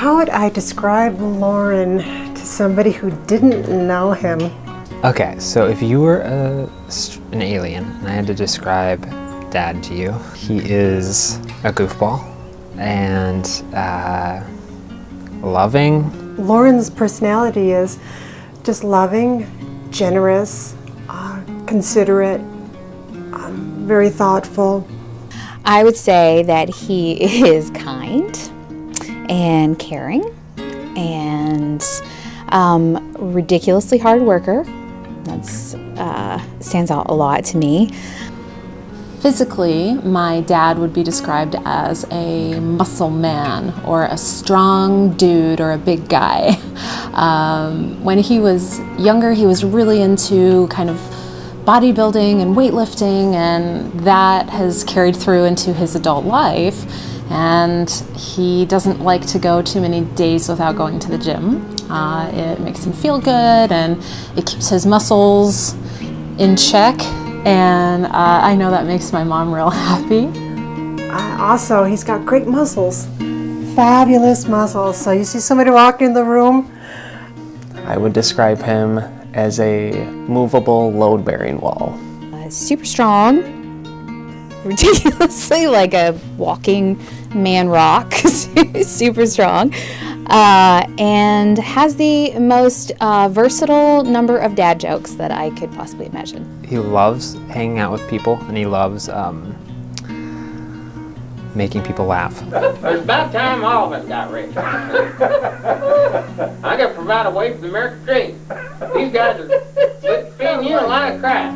How would I describe Loren to somebody who didn't know him? Okay, so if you were an alien and I had to describe Dad to you, he is a goofball and loving. Loren's personality is just loving, generous, considerate, very thoughtful. I would say that he is kind and caring and ridiculously hard worker. That's stands out a lot to me. Physically, my dad would be described as a muscle man or a strong dude or a big guy. When he was younger, he was really into kind of bodybuilding and weightlifting, and that has carried through into his adult life. And he doesn't like to go too many days without going to the gym. It makes him feel good and it keeps his muscles in check. And I know that makes my mom real happy. Also, he's got great muscles, fabulous muscles. So you see somebody walking in the room. I would describe him as a movable load-bearing wall. Super strong, ridiculously like a walking man rock, super strong, and has the most versatile number of dad jokes that I could possibly imagine. He loves hanging out with people and he loves making people laugh. It's about time all of us got rich. I got to provide a way for the American dream. These guys are feeding you a line of crap.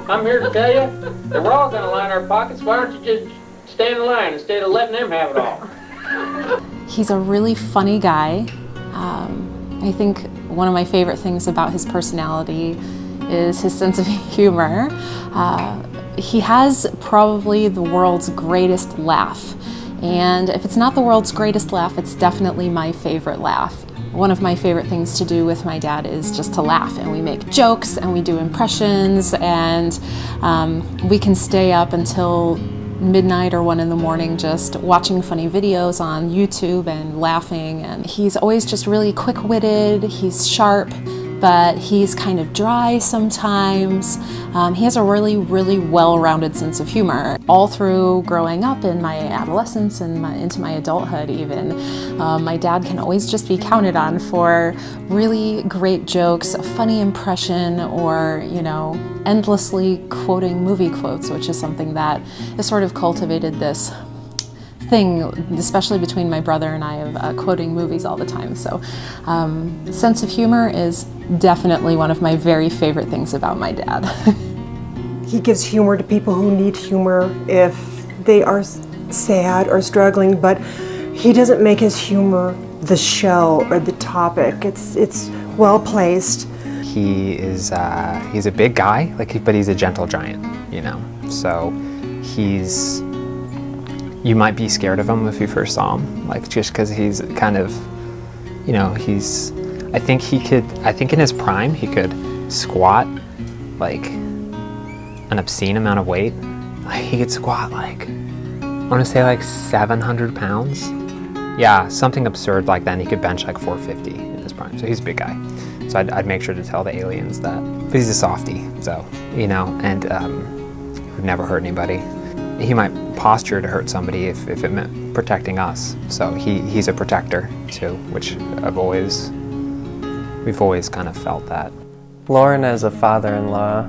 I'm here to tell you that we're all going to line our pockets. Why don't you just stand in line instead of letting them have it all? He's a really funny guy. I think one of my favorite things about his personality is his sense of humor. He has probably the world's greatest laugh. And if it's not the world's greatest laugh, it's definitely my favorite laugh. One of my favorite things to do with my dad is just to laugh, and we make jokes and we do impressions, and we can stay up until midnight or 1 in the morning just watching funny videos on YouTube and laughing. And he's always just really quick-witted, he's sharp, but he's kind of dry sometimes. He has a really, really well-rounded sense of humor. All through growing up in my adolescence and into my adulthood even, my dad can always just be counted on for really great jokes, a funny impression, or, endlessly quoting movie quotes, which is something that has sort of cultivated this thing, especially between my brother and I, of quoting movies all the time. So sense of humor is definitely one of my very favorite things about my dad. He gives humor to people who need humor if they are sad or struggling, but he doesn't make his humor the show or the topic. It's well placed. He is he's a big guy, but he's a gentle giant, So you might be scared of him if you first saw him, just because he's kind of, I think in his prime he could squat an obscene amount of weight. He could squat I want to say 700 pounds. Yeah, something absurd like that, and he could bench 450 in his prime. So he's a big guy. So I'd make sure to tell the aliens that. But he's a softie, so, and he would never hurt anybody. He might posture to hurt somebody if it meant protecting us. So he's a protector too, which we've always kind of felt that. Loren as a father-in-law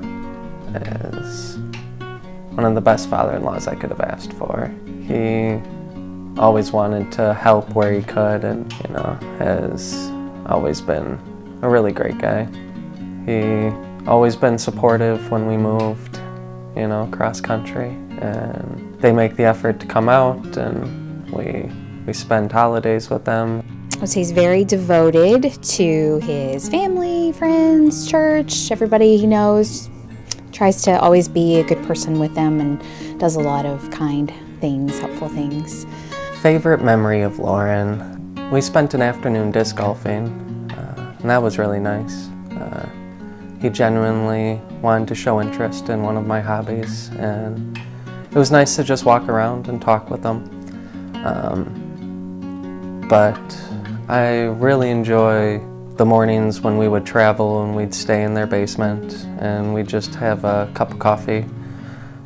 is one of the best father-in-laws I could have asked for. He always wanted to help where he could, and has always been a really great guy. He always been supportive when we moved, cross country. And they make the effort to come out, and we spend holidays with them. I would say he's very devoted to his family, friends, church, everybody he knows. Tries to always be a good person with them and does a lot of kind things, helpful things. Favorite memory of Loren? We spent an afternoon disc golfing, and that was really nice. He genuinely wanted to show interest in one of my hobbies, and it was nice to just walk around and talk with him. But I really enjoy the mornings when we would travel and we'd stay in their basement and we'd just have a cup of coffee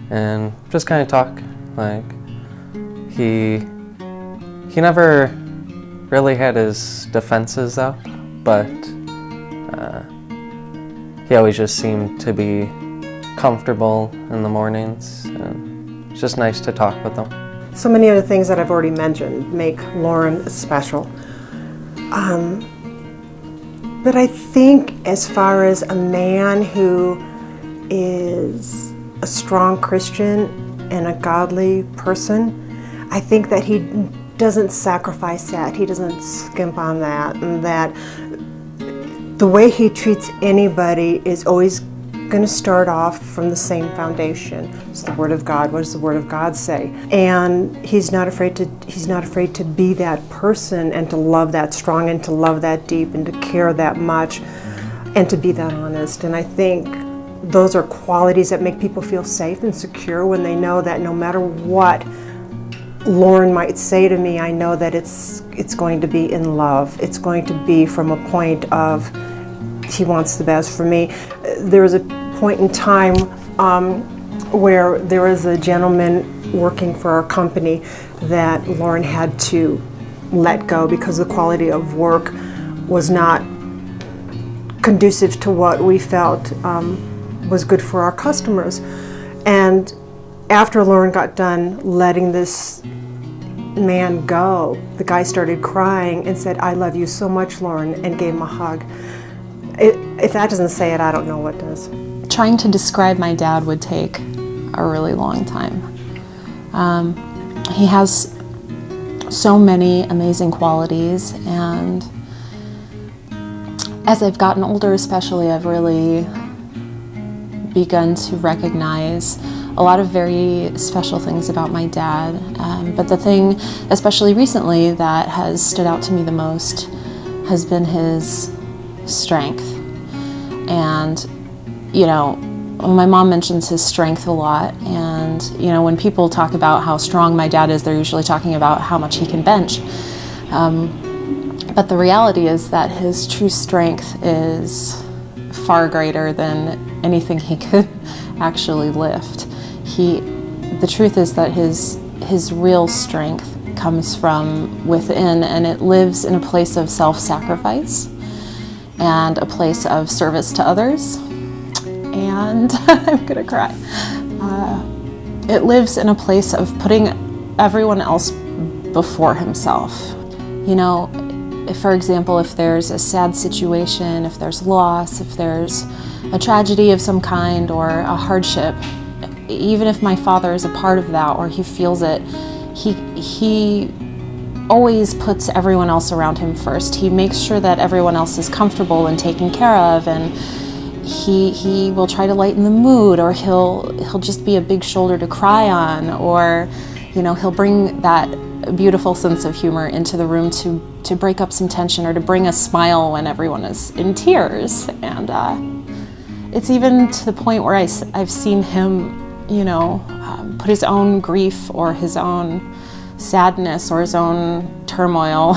and just kind of talk. Like, he never really had his defenses up, but he always just seemed to be comfortable in the mornings, and it's just nice to talk with him. So many of the things that I've already mentioned make Loren special. But I think as far as a man who is a strong Christian and a godly person, I think that he doesn't sacrifice that. He doesn't skimp on that, and that the way he treats anybody is always going to start off from the same foundation. It's the Word of God. What does the Word of God say? And he's not afraid to be that person and to love that strong and to love that deep and to care that much and to be that honest. And I think those are qualities that make people feel safe and secure when they know that no matter what Loren might say to me, I know that it's going to be in love. It's going to be from a point of he wants the best for me. There was a point in time where there was a gentleman working for our company that Loren had to let go because the quality of work was not conducive to what we felt was good for our customers. And after Loren got done letting this man go, the guy started crying and said, "I love you so much, Loren," and gave him a hug. If that doesn't say it, I don't know what does. Trying to describe my dad would take a really long time. He has so many amazing qualities, and as I've gotten older especially, I've really begun to recognize a lot of very special things about my dad. But the thing, especially recently, that has stood out to me the most has been his strength. And, you know, my mom mentions his strength a lot, and, you know, when people talk about how strong my dad is, they're usually talking about how much he can bench. But the reality is that his true strength is far greater than anything he could actually lift. The truth is that his real strength comes from within, and it lives in a place of self-sacrifice and a place of service to others. And I'm gonna cry. It lives in a place of putting everyone else before himself. You know, for example, if there's a sad situation, if there's loss, if there's a tragedy of some kind or a hardship, even if my father is a part of that or he feels it, he always puts everyone else around him first. He makes sure that everyone else is comfortable and taken care of, and he will try to lighten the mood, or he'll just be a big shoulder to cry on, or, you know, he'll bring that beautiful sense of humor into the room to break up some tension or to bring a smile when everyone is in tears. And it's even to the point where I've seen him, you know, put his own grief or his own sadness or his own turmoil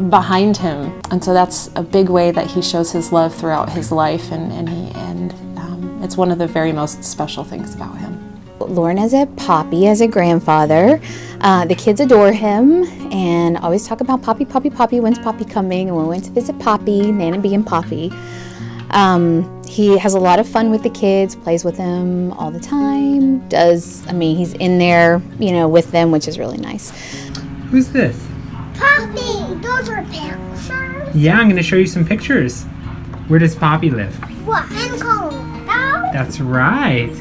behind him. And so that's a big way that he shows his love throughout his life, and it's one of the very most special things about him. Loren has a Poppy as a grandfather. The kids adore him and always talk about Poppy, Poppy, Poppy. When's Poppy coming? And we went to visit Poppy, Nana B and Poppy. He has a lot of fun with the kids, plays with them all the time. He's in there, you know, with them, which is really nice. Who's this? Poppy, those are pictures. Yeah, I'm going to show you some pictures. Where does Poppy live? What, in Colorado? That's right.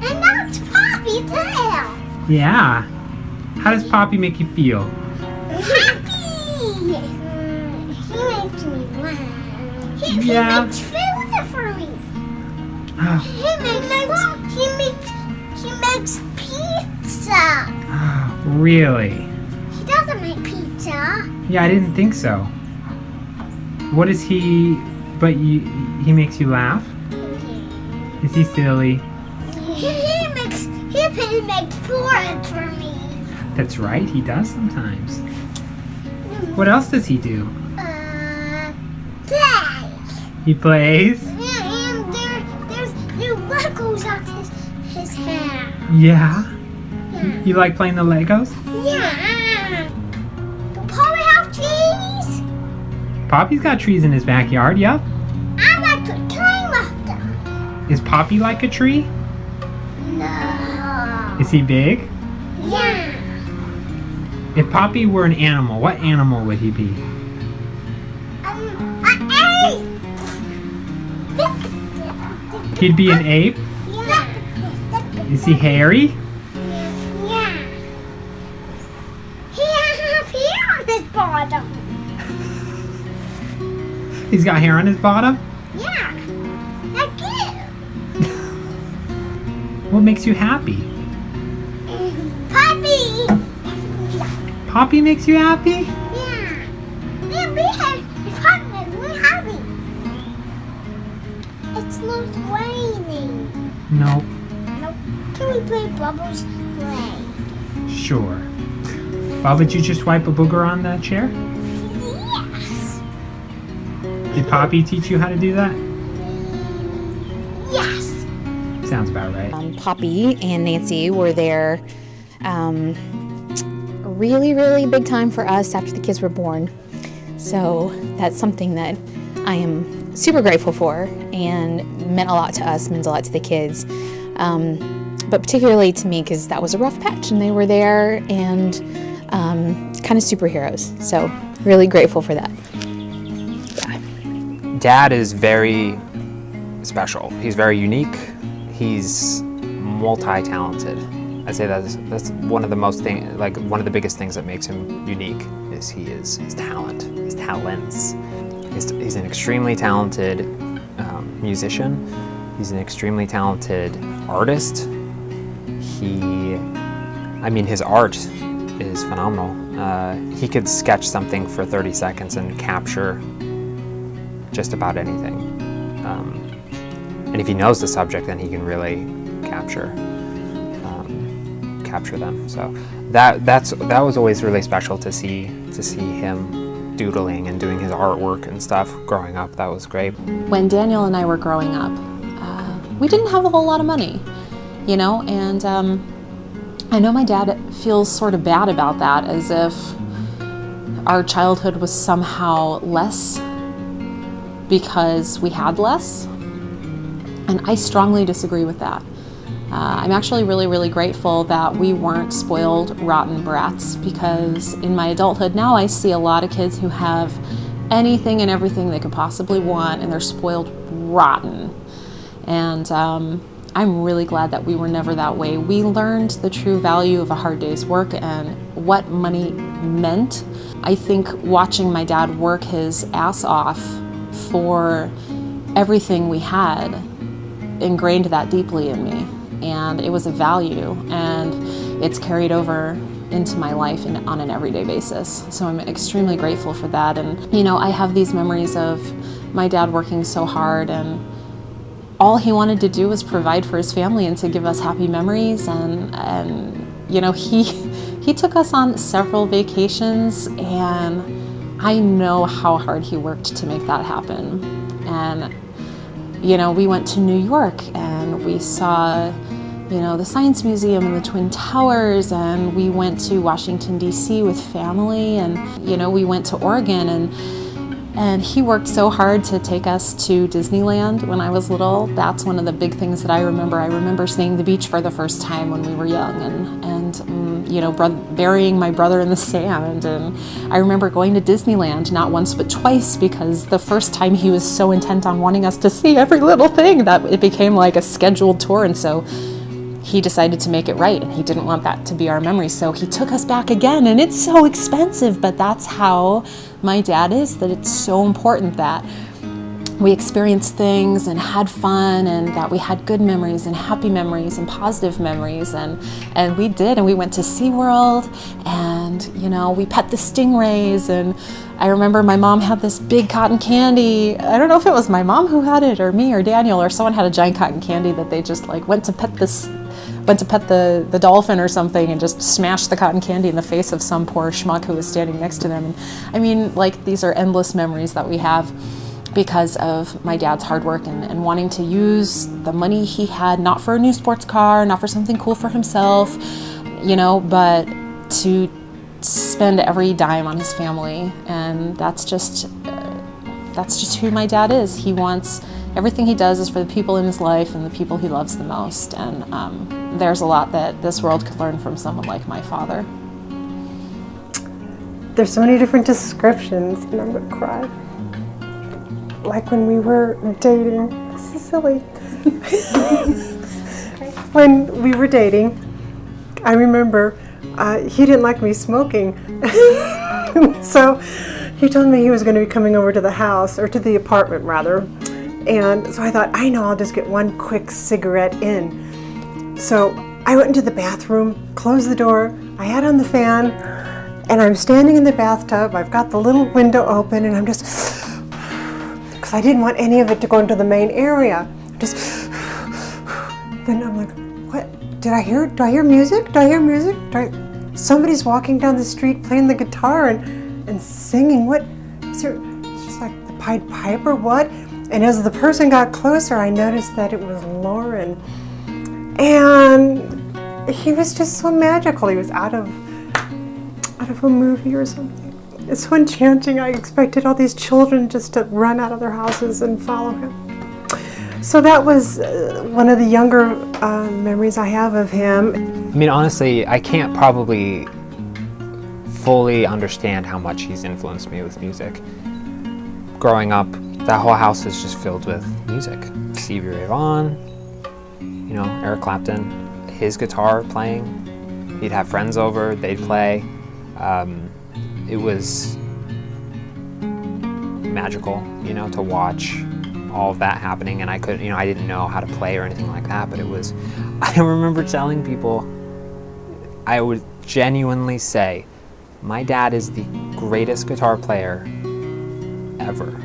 And that's Poppy too. Yeah. How does Poppy make you feel? Happy. He makes me laugh. He makes food for me. Oh, He makes pizza. oh, really? He doesn't make pizza. Yeah, I didn't think so. What is he? But he makes you laugh? Is he silly? He makes porridge for me. That's right, he does sometimes. What else does he do? Play. He plays? Yeah, and there's Legos on his hair. Yeah. You like playing the Legos? Yeah. Do Polly have trees? Poppy's got trees in his backyard, yep. I like to climb up them. Is Poppy like a tree? No. Is he big? Yeah. If Poppy were an animal, what animal would he be? He'd be an ape? Yeah. Is he hairy? Yeah. He has hair on his bottom. He's got hair on his bottom? Yeah. Like you. What makes you happy? Puppy. Poppy makes you happy? Yeah. Yeah, we have we're happy. It's not raining. No. Nope. Can we play bubbles play? Sure. Well, did you just wipe a booger on the chair? Yes. Did Poppy teach you how to do that? Yes. Sounds about right. Poppy and Nancy were there really, really big time for us after the kids were born. So that's something that I am super grateful for and meant a lot to us, means a lot to the kids. But particularly to me because that was a rough patch and they were there and kind of superheroes. So really grateful for that. Yeah. Dad is very special. He's very unique. He's multi-talented. I'd say that's one of the one of the biggest things that makes him unique is his talent, his talents. He's an extremely talented musician. He's an extremely talented artist. His art is phenomenal. He could sketch something for 30 seconds and capture just about anything. And if he knows the subject, then he can really capture them. So that was always really special to see him doodling and doing his artwork and stuff growing up. That was great. When Daniel and I were growing up, we didn't have a whole lot of money, and I know my dad feels sort of bad about that, as if our childhood was somehow less because we had less, and I strongly disagree with that. I'm actually really, really grateful that we weren't spoiled, rotten brats, because in my adulthood now I see a lot of kids who have anything and everything they could possibly want and they're spoiled rotten. And I'm really glad that we were never that way. We learned the true value of a hard day's work and what money meant. I think watching my dad work his ass off for everything we had ingrained that deeply in me. And it was a value, and it's carried over into my life on an everyday basis. So I'm extremely grateful for that. And I have these memories of my dad working so hard, and all he wanted to do was provide for his family and to give us happy memories. And he took us on several vacations, and I know how hard he worked to make that happen. And we went to New York and we saw the Science Museum and the Twin Towers, and we went to Washington, D.C. with family, and we went to Oregon, and he worked so hard to take us to Disneyland when I was little. That's one of the big things that I remember. I remember seeing the beach for the first time when we were young, and burying my brother in the sand. And I remember going to Disneyland not once but twice, because the first time he was so intent on wanting us to see every little thing that it became like a scheduled tour, and so he decided to make it right, and he didn't want that to be our memory, so he took us back again. And it's so expensive, but that's how my dad is, that it's so important that we experienced things and had fun, and that we had good memories and happy memories and positive memories, and we did. And we went to SeaWorld, and we pet the stingrays, and I remember my mom had this big cotton candy. I don't know if it was my mom who had it or me or Daniel, or someone had a giant cotton candy that they just went to pet this went to pet the dolphin or something and just smashed the cotton candy in the face of some poor schmuck who was standing next to them. And I mean, like, these are endless memories that we have because of my dad's hard work and wanting to use the money he had, not for a new sports car, not for something cool for himself, you know, but to spend every dime on his family. And that's just who my dad is. He wants, everything he does is for the people in his life and the people he loves the most. And there's a lot that this world could learn from someone like my father. There's so many different descriptions, and I'm gonna cry. Like when we were dating, this is silly. When we were dating, I remember he didn't like me smoking. So he told me he was going to be coming over to the house, or to the apartment rather. And so I thought, I know, I'll just get one quick cigarette in. So I went into the bathroom, closed the door, I had on the fan, and I'm standing in the bathtub. I've got the little window open, and I'm just, because I didn't want any of it to go into the main area. Just, then I'm like, what? Do I hear music? Do I hear music? Somebody's walking down the street playing the guitar and singing. What is there? It's just like the Pied Piper, what? And as the person got closer, I noticed that it was Loren. And he was just so magical. He was out of a movie or something. It's so enchanting. I expected all these children just to run out of their houses and follow him. So that was one of the younger memories I have of him. I mean, honestly, I can't probably fully understand how much he's influenced me with music. Growing up, that whole house is just filled with music. Stevie Ray Vaughan, you know, Eric Clapton, his guitar playing. He'd have friends over, they'd play. It was magical, you know, to watch all of that happening, and I didn't know how to play or anything like that, but it was, I remember telling people, I would genuinely say, my dad is the greatest guitar player ever.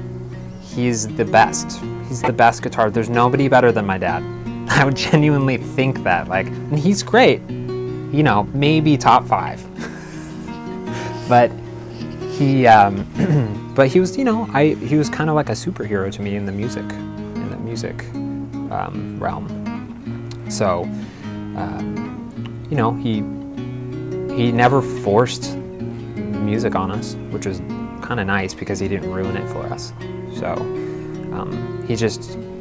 He's the best. He's the best guitar. There's nobody better than my dad. I would genuinely think that, like, and he's great, you know, maybe top 5. But he was, you know, he was kind of like a superhero to me in the music realm. So, you know, he never forced music on us, which was kind of nice because he didn't ruin it for us. So,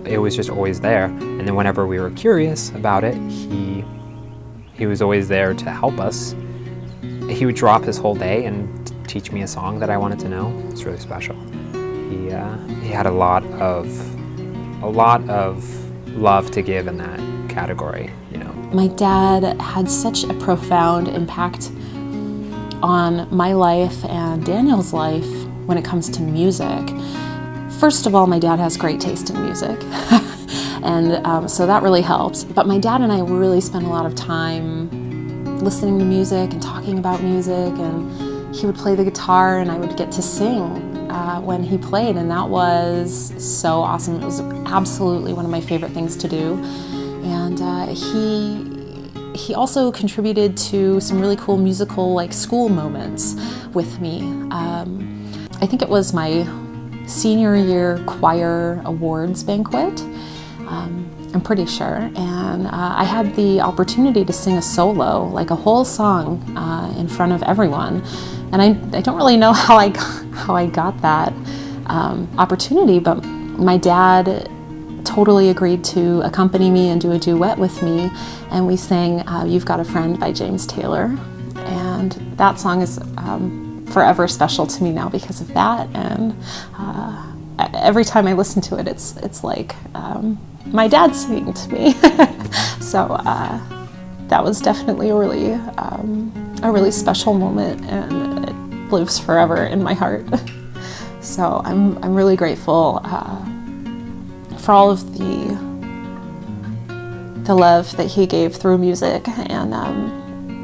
it was just always there. And then whenever we were curious about it, he was always there to help us. He would drop his whole day and teach me a song that I wanted to know. It's really special. He had a lot of love to give in that category, you know. My dad had such a profound impact on my life and Daniel's life when it comes to music. First of all, my dad has great taste in music, and so that really helps. But my dad and I really spent a lot of time listening to music and talking about music, and he would play the guitar and I would get to sing when he played, and that was so awesome. It was absolutely one of my favorite things to do. And he also contributed to some really cool musical, like, school moments with me. I think it was my senior year choir awards banquet, I'm pretty sure, and I had the opportunity to sing a solo, like a whole song in front of everyone. And I don't really know how I got that opportunity, but my dad totally agreed to accompany me and do a duet with me, and we sang You've Got a Friend by James Taylor. And that song is forever special to me now because of that, and every time I listen to it, it's like my dad singing to me. So that was definitely a really special moment, and it lives forever in my heart. So I'm really grateful for all of the love that he gave through music, and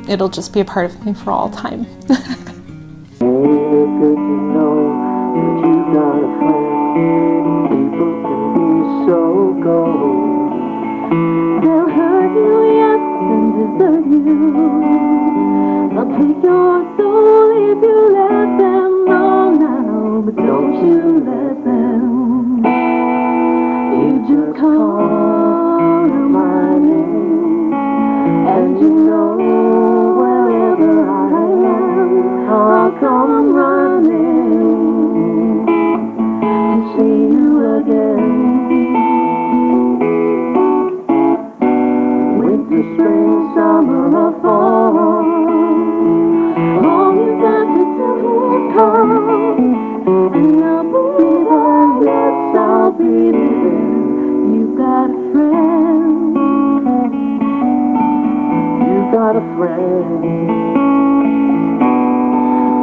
it'll just be a part of me for all time. Good to know that you got a friend. People can be so cold. They'll hurt you, yes, and winter, spring, summer, or fall. All you got to do is call, and I'll be there. Yes, I'll be there. You've got a friend. You've got a friend.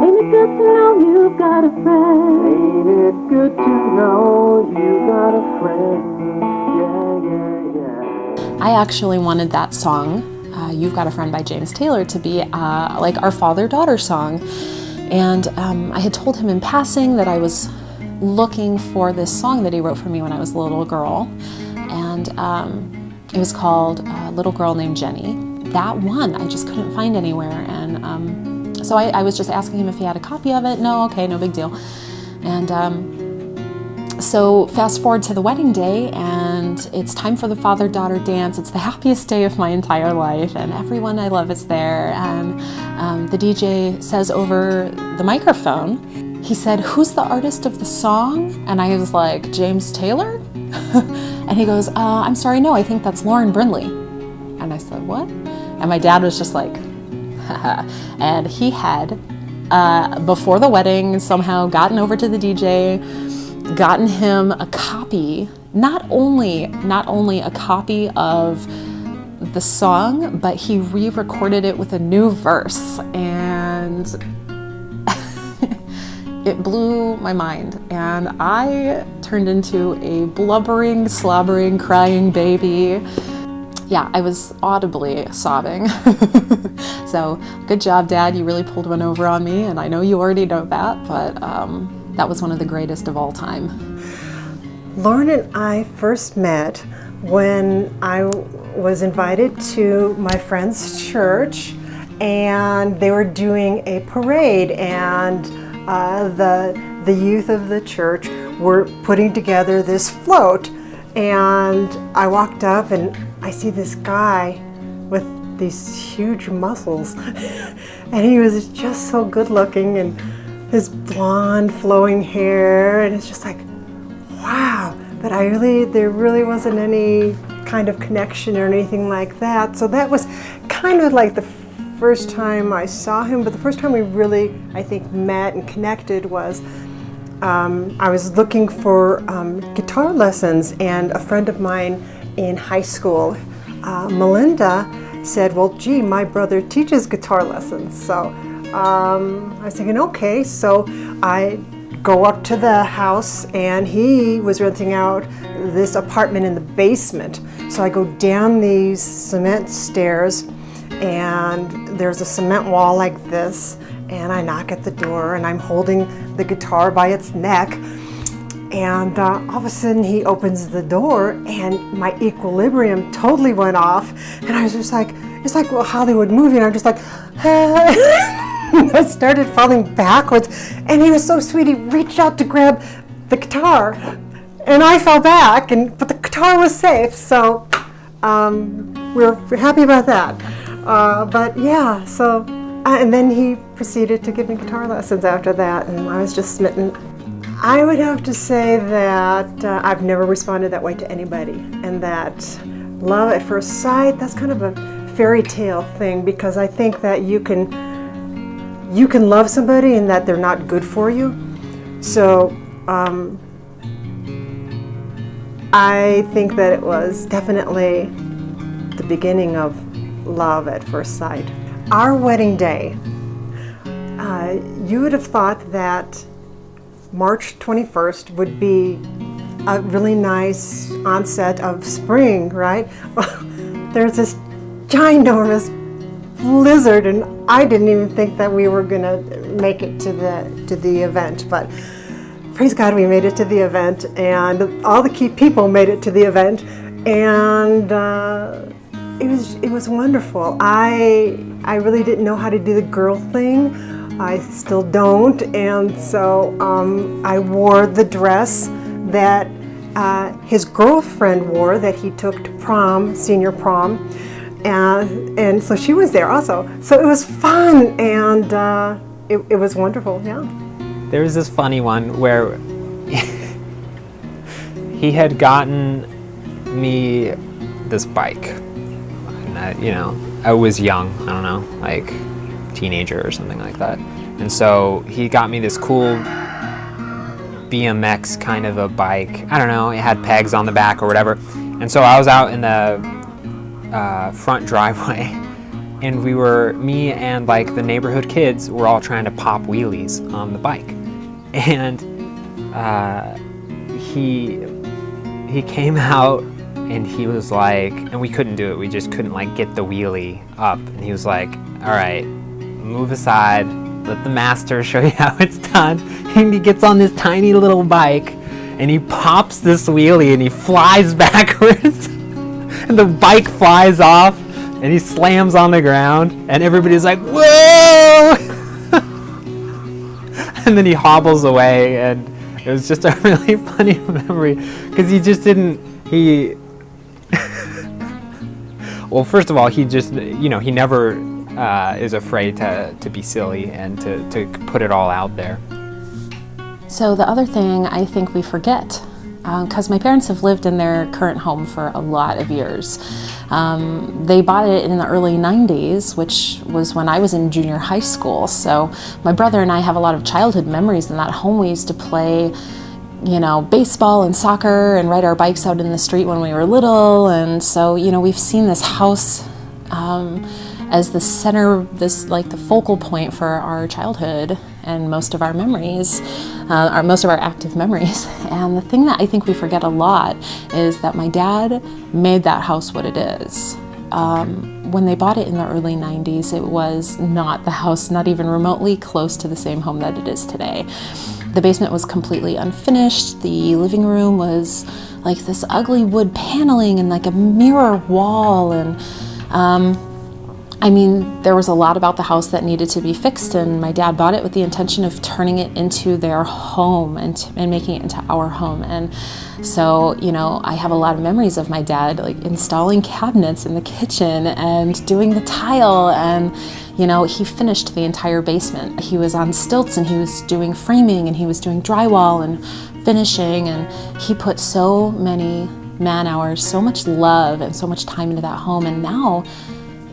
Ain't it good to know you've got a friend? Ain't it good to know you got a friend? Yeah, yeah, yeah. I actually wanted that song, You've Got a Friend by James Taylor, to be like our father-daughter song. And I had told him in passing that I was looking for this song that he wrote for me when I was a little girl. And it was called Little Girl Named Jenny. That one I just couldn't find anywhere. And so I was just asking him if he had a copy of it. No, okay, no big deal. And so fast forward to the wedding day, and it's time for the father-daughter dance. It's the happiest day of my entire life, and everyone I love is there. And the DJ says over the microphone, he said, "Who's the artist of the song?" And I was like, "James Taylor?" And he goes, "I'm sorry, no, I think that's Loren Brindley." And I said, "What?" And my dad was just like, haha. And he had, before the wedding, somehow gotten over to the DJ, gotten him a copy, not only a copy of the song, but he re-recorded it with a new verse, and it blew my mind, and I turned into a blubbering, slobbering, crying baby. Yeah, I was audibly sobbing. So, good job, Dad. You really pulled one over on me, and I know you already know that, but that was one of the greatest of all time. Loren and I first met when I was invited to my friend's church, and they were doing a parade, and the youth of the church were putting together this float. And I walked up and I see this guy with these huge muscles, and he was just so good looking, and his blonde flowing hair, and it's just like, wow. But there really wasn't any kind of connection or anything like that. So that was kind of like the first time I saw him, but the first time we really, I think, met and connected was I was looking for guitar lessons, and a friend of mine in high school, Melinda, said, "Well, gee, my brother teaches guitar lessons." So I was thinking, okay, so I go up to the house, and he was renting out this apartment in the basement. So I go down these cement stairs, and there's a cement wall like this, and I knock at the door, and I'm holding the guitar by its neck, and all of a sudden he opens the door, and my equilibrium totally went off, and I was just like, it's like a Hollywood movie, and I'm just like, I started falling backwards, and he was so sweet. He reached out to grab the guitar, and I fell back, but the guitar was safe, so we're happy about that. But yeah, so and then he proceeded to give me guitar lessons after that, and I was just smitten. I would have to say that I've never responded that way to anybody, and that love at first sight, that's kind of a fairy tale thing, because I think that you can love somebody and that they're not good for you. So I think that it was definitely the beginning of love at first sight. Our wedding day, you would have thought that March 21st would be a really nice onset of spring, right? There's this ginormous blizzard, and I didn't even think that we were gonna make it to the event, but praise God, we made it to the event, and all the key people made it to the event, and it was wonderful. I really didn't know how to do the girl thing. I still don't, and so I wore the dress that his girlfriend wore that he took to prom, senior prom, and so she was there also. So it was fun, and it was wonderful, yeah. There was this funny one where he had gotten me this bike, and I was young, I don't know, like teenager or something like that. And so he got me this cool BMX kind of a bike. I don't know, it had pegs on the back or whatever. And so I was out in the front driveway, and me and like the neighborhood kids were all trying to pop wheelies on the bike. And he came out, and he was like, and we couldn't do it, we just couldn't like get the wheelie up. And he was like, all right, move aside, let the master show you how it's done. And he gets on this tiny little bike, and he pops this wheelie, and he flies backwards. And the bike flies off, and he slams on the ground, and everybody's like, whoa! And then he hobbles away, and it was just a really funny memory, because he just didn't, well, first of all, he just, he never is afraid to be silly and to put it all out there. So the other thing I think we forget, because my parents have lived in their current home for a lot of years. They bought it in the early 90s, which was when I was in junior high school. So my brother and I have a lot of childhood memories in that home. We used to play, baseball and soccer and ride our bikes out in the street when we were little. And so, we've seen this house as the center, the focal point for our childhood and most of our memories, most of our active memories. And the thing that I think we forget a lot is that my dad made that house what it is. When they bought it in the early 90s, it was not the house, not even remotely close to the same home that it is today. The basement was completely unfinished. The living room was like this ugly wood paneling and like a mirror wall, and there was a lot about the house that needed to be fixed, and my dad bought it with the intention of turning it into their home and making it into our home. And so, I have a lot of memories of my dad like installing cabinets in the kitchen and doing the tile, and he finished the entire basement. He was on stilts, and he was doing framing, and he was doing drywall and finishing, and he put so many man hours, so much love and so much time into that home. And now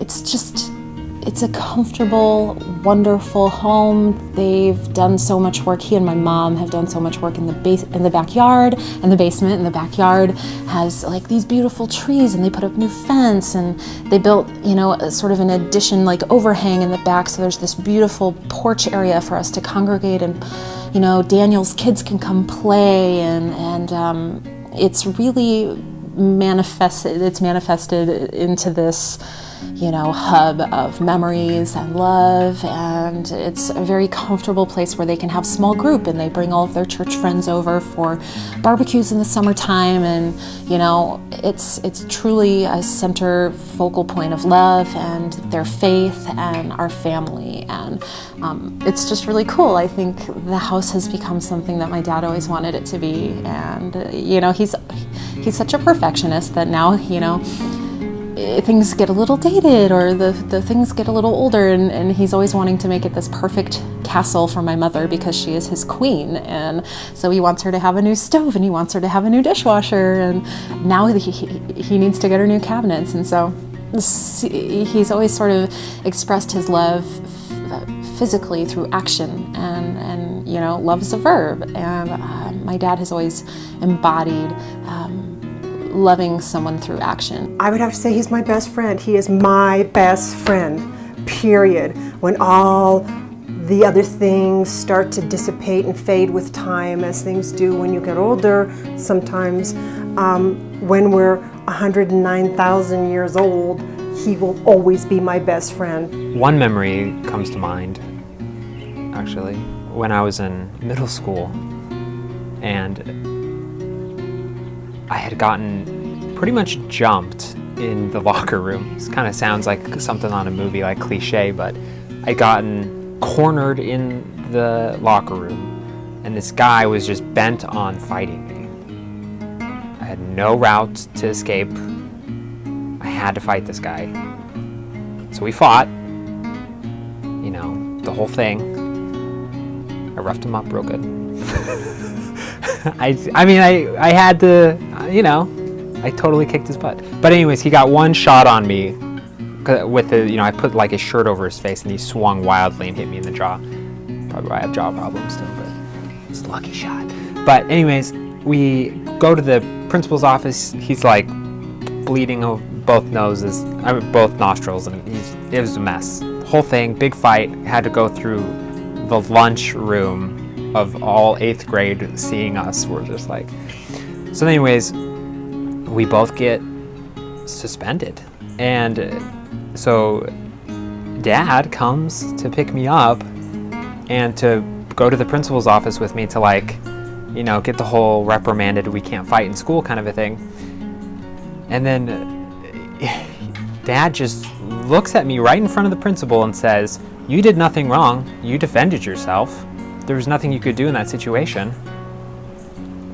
it's a comfortable, wonderful home. They've done so much work. He and my mom have done so much work in the backyard, and the basement in the backyard has like these beautiful trees, and they put up new fence, and they built, sort of an addition, like overhang in the back. So there's this beautiful porch area for us to congregate, and, Daniel's kids can come play, and it's really manifested into this, hub of memories and love, and it's a very comfortable place where they can have small group, and they bring all of their church friends over for barbecues in the summertime, and it's truly a center focal point of love and their faith and our family, and it's just really cool. I think the house has become something that my dad always wanted it to be, and he's such a perfectionist that now things get a little dated, or the things get a little older, and he's always wanting to make it this perfect castle for my mother because she is his queen. And so he wants her to have a new stove, and he wants her to have a new dishwasher, and now he needs to get her new cabinets. And so he's always sort of expressed his love physically through action, and love is a verb, and my dad has always embodied loving someone through action. I would have to say he's my best friend. He is my best friend, period. When all the other things start to dissipate and fade with time, as things do when you get older, sometimes when we're 109,000 years old, he will always be my best friend. One memory comes to mind, actually, when I was in middle school, and I had gotten pretty much jumped in the locker room. This kind of sounds like something on a movie, like cliche, but I'd gotten cornered in the locker room, and this guy was just bent on fighting me. I had no route to escape. I had to fight this guy. So we fought, the whole thing. I roughed him up real good. I had to, I totally kicked his butt. But anyways, he got one shot on me with the, I put like his shirt over his face and he swung wildly and hit me in the jaw. Probably why I have jaw problems still, but it's a lucky shot. But anyways, we go to the principal's office. He's like bleeding over both nostrils, and it was a mess. The whole thing, big fight, had to go through the lunch room of all 8th grade seeing us. We're just like, so anyways, we both get suspended. And so Dad comes to pick me up and to go to the principal's office with me to get the whole reprimanded, we can't fight in school kind of a thing. And then Dad just looks at me right in front of the principal and says, "You did nothing wrong. You defended yourself. There was nothing you could do in that situation.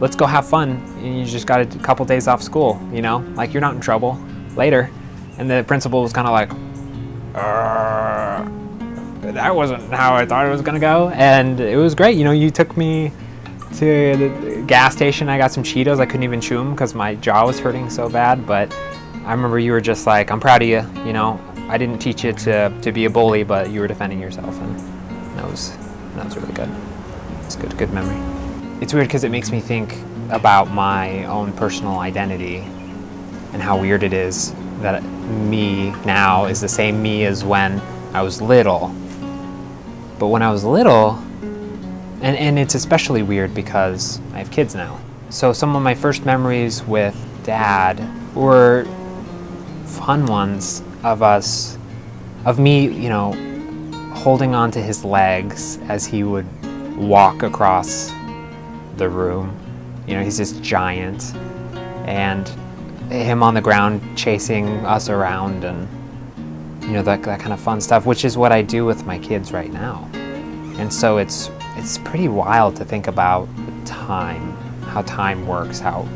Let's go have fun. You just got a couple days off school, like you're not in trouble later." And the principal was kind of like, that wasn't how I thought it was going to go. And it was great. You took me to the gas station. I got some Cheetos. I couldn't even chew them because my jaw was hurting so bad. But I remember you were just like, "I'm proud of you. I didn't teach you to be a bully, but you were defending yourself." And that was really good. It's a good memory. It's weird because it makes me think about my own personal identity and how weird it is that me now is the same me as when I was little. But when I was little, and it's especially weird because I have kids now. So some of my first memories with Dad were fun ones of me, holding onto his legs as he would walk across the room. He's this giant, and him on the ground chasing us around, and that kind of fun stuff, which is what I do with my kids right now. And so it's pretty wild to think about time, how time works, how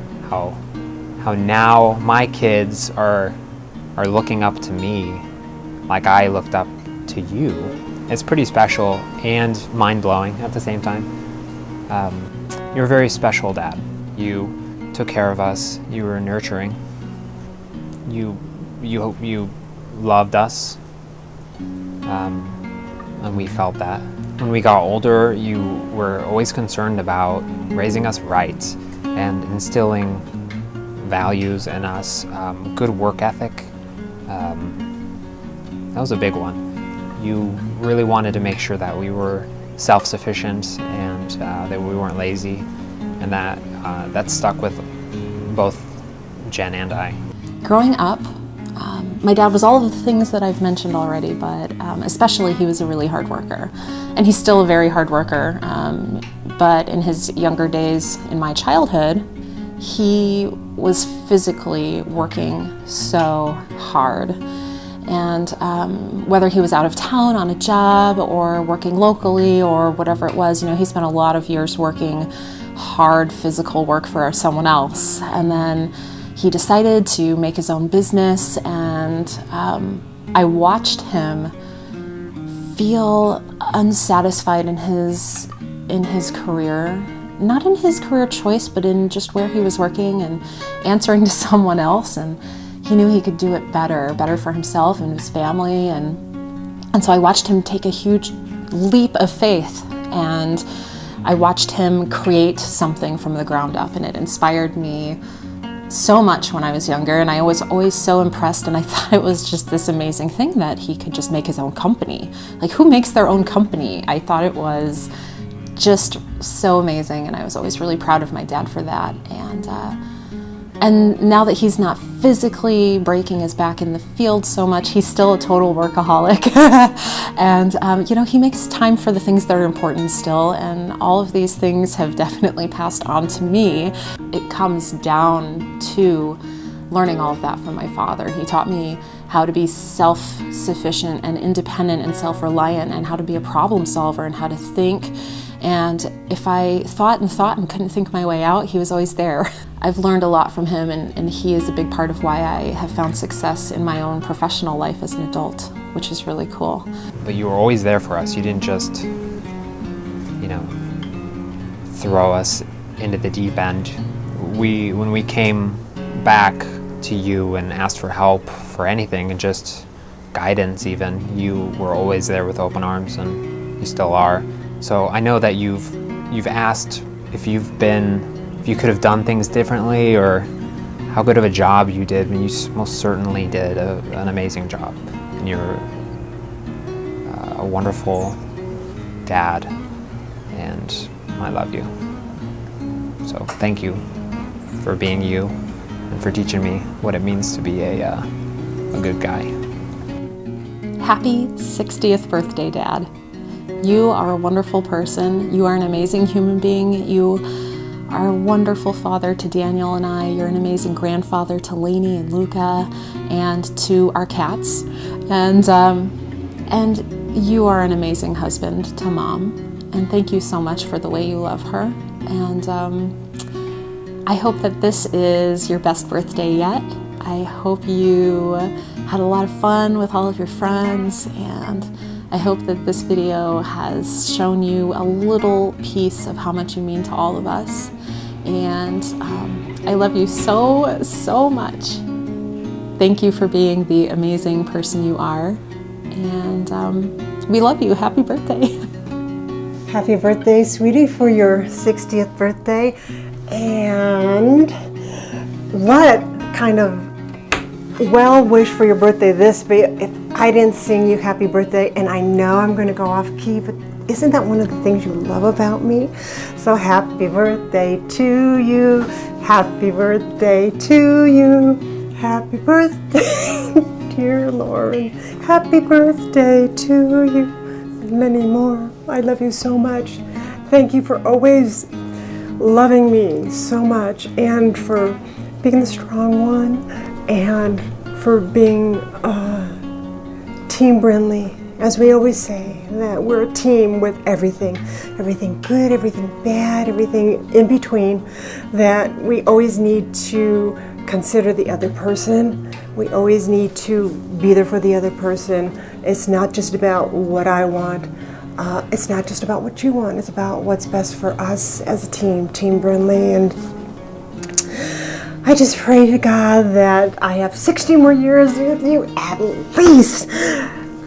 now my kids are looking up to me like I looked up to you. It's pretty special and mind-blowing at the same time. You're a very special dad. You took care of us. You were nurturing. You loved us, and we felt that. When we got older, you were always concerned about raising us right and instilling values in us, good work ethic. That was a big one. You really wanted to make sure that we were self-sufficient and that we weren't lazy, and that stuck with both Jen and I. Growing up, my dad was all of the things that I've mentioned already, but especially he was a really hard worker. And he's still a very hard worker, but in his younger days in my childhood, he was physically working so hard. And whether he was out of town on a job or working locally or whatever it was, he spent a lot of years working hard physical work for someone else. And then he decided to make his own business, and I watched him feel unsatisfied in his career, not in his career choice, but in just where he was working and answering to someone else. And he knew he could do it better for himself and his family, and so I watched him take a huge leap of faith, and I watched him create something from the ground up, and it inspired me so much when I was younger, and I was always so impressed, and I thought it was just this amazing thing that he could just make his own company. Like, who makes their own company? I thought it was just so amazing, and I was always really proud of my dad for that. And now that he's not physically breaking his back in the field so much, he's still a total workaholic. And, he makes time for the things that are important still, and all of these things have definitely passed on to me. It comes down to learning all of that from my father. He taught me how to be self-sufficient and independent and self-reliant, and how to be a problem solver, and how to think. And if I thought and couldn't think my way out, he was always there. I've learned a lot from him, and he is a big part of why I have found success in my own professional life as an adult, which is really cool. But you were always there for us. You didn't just, throw us into the deep end. When we came back to you and asked for help for anything, and just guidance even. You were always there with open arms, and you still are. So I know that you've asked if you could have done things differently, or how good of a job you did, and you most certainly did an amazing job. And you're a wonderful dad, and I love you. So thank you for being you and for teaching me what it means to be a good guy. Happy 60th birthday, Dad. You are a wonderful person. You are an amazing human being. You are a wonderful father to Daniel and I. You're an amazing grandfather to Lainey and Luca and to our cats. And you are an amazing husband to Mom. And thank you so much for the way you love her. And I hope that this is your best birthday yet. I hope you had a lot of fun with all of your friends, and I hope that this video has shown you a little piece of how much you mean to all of us. And I love you so, so much. Thank you for being the amazing person you are. And we love you. Happy birthday. Happy birthday, sweetie, for your 60th birthday. And what kind of well wish for your birthday this be if I didn't sing you happy birthday? And I know I'm going to go off key, but isn't that one of the things you love about me? So happy birthday to you. Happy birthday to you. Happy birthday, dear Loren. Happy birthday to you. And many more. I love you so much. Thank you for always loving me so much, and for being the strong one, and for being Team Brindley. As we always say, that we're a team with everything good, everything bad, everything in between, that we always need to consider the other person. We always need to be there for the other person. It's not just about what I want. It's not just about what you want. It's about what's best for us as a team, Team Brindley. And I just pray to God that I have 60 more years with you at least.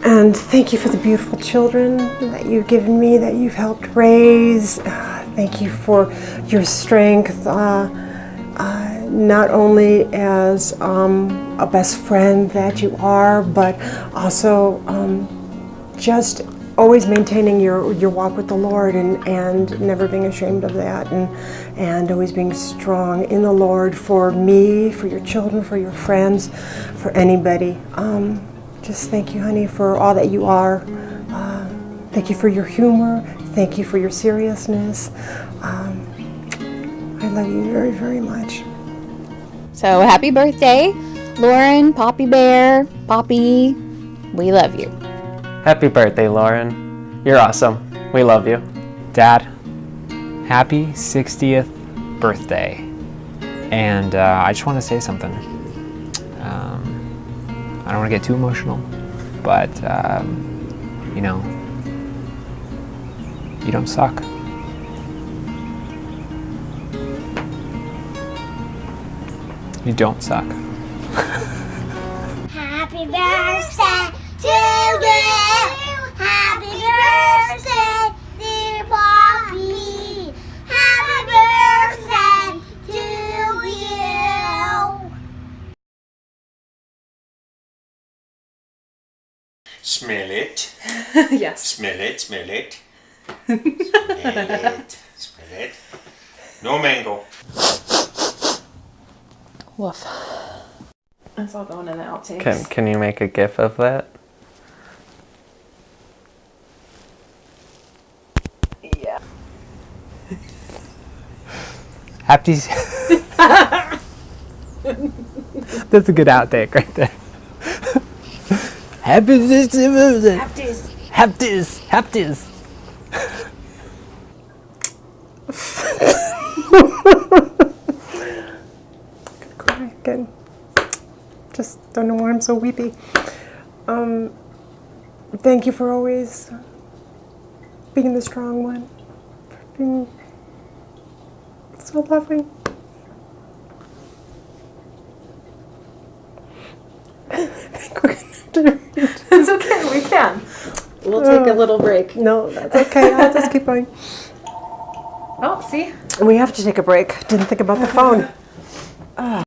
And thank you for the beautiful children that you've given me, that you've helped raise. Thank you for your strength, not only as a best friend that you are, but also just always maintaining your walk with the Lord, and never being ashamed of that, and always being strong in the Lord for me, for your children, for your friends, for anybody. Just thank you, honey, for all that you are. Thank you for your humor. Thank you for your seriousness. I love you very, very much. So happy birthday, Loren, Poppy Bear, Poppy. We love you. Happy birthday, Loren. You're awesome. We love you. Dad, happy 60th birthday. And I just want to say something. I don't want to get too emotional, but, you know, you don't suck. You don't suck. Happy birthday to you. Happy birthday, dear Poppy. Happy birthday to you. Smell it. Yes. Smell it, smell it. Smell it, smell it. No mango. Woof. That's all going in the outtakes. Can you make a gif of that? Yeah. Happy. That's a good outtake right there. Happy birthday. Haptis. Haptis. Cry again. Just don't know why I'm so weepy. Thank you for always being the strong one, for being so loving. I think we're gonna It's okay, we can. We'll take a little break. No, that's okay. I'll just keep going. Oh, see? We have to take a break. Didn't think about the phone.